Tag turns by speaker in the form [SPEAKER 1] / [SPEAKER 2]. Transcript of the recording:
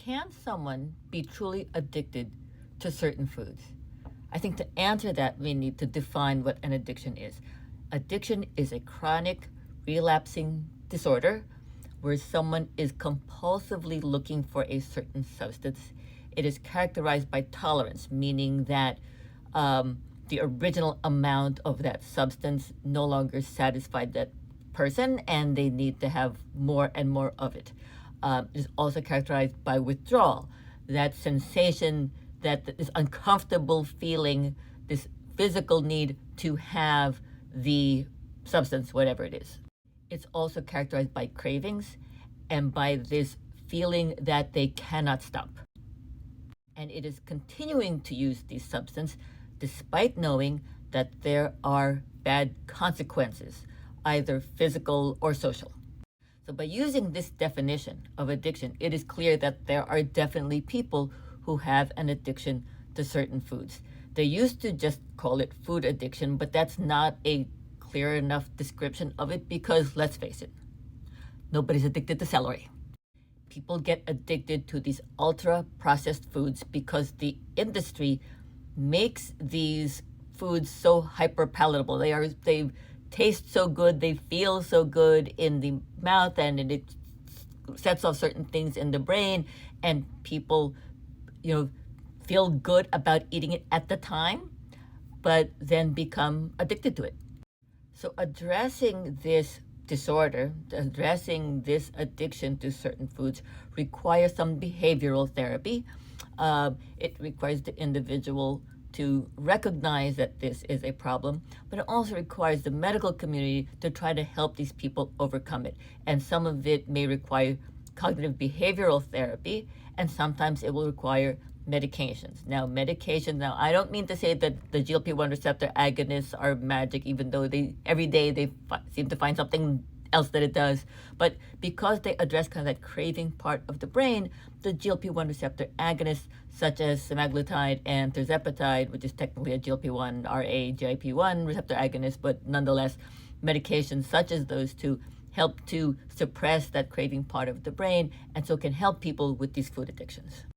[SPEAKER 1] Can someone be truly addicted to certain foods? I think to answer that, we need to define what an addiction is. Addiction is a chronic, relapsing disorder where someone is compulsively looking for a certain substance. It is characterized by tolerance, meaning that the original amount of that substance no longer satisfied that person and they need to have more and more of it. Is also characterized by withdrawal, that sensation, that this uncomfortable feeling, this physical need to have the substance, whatever it is. It's also characterized by cravings and by this feeling that they cannot stop. And it is continuing to use these substances despite knowing that there are bad consequences, either physical or social. So by using this definition of addiction, it is clear that there are definitely people who have an addiction to certain foods. They used to just call it food addiction, but that's not a clear enough description of it because, let's face it, nobody's addicted to celery. People get addicted to these ultra-processed foods because the industry makes these foods so hyper-palatable. They taste so good, they feel so good in the mouth, and it sets off certain things in the brain, and people, feel good about eating it at the time, but then become addicted to it. So addressing this disorder, addressing this addiction to certain foods requires some behavioral therapy. It requires the individual to recognize that this is a problem, but it also requires the medical community to try to help these people overcome it. And some of it may require cognitive behavioral therapy, and sometimes it will require medications. Now, I don't mean to say that the GLP-1 receptor agonists are magic, even though every day they seem to find something else that it does. But because they address kind of that craving part of the brain, the GLP-1 receptor agonists, such as semaglutide and tirzepatide, which is technically a GLP-1 RA GIP-1 receptor agonist, but nonetheless, medications such as those two help to suppress that craving part of the brain, and so can help people with these food addictions.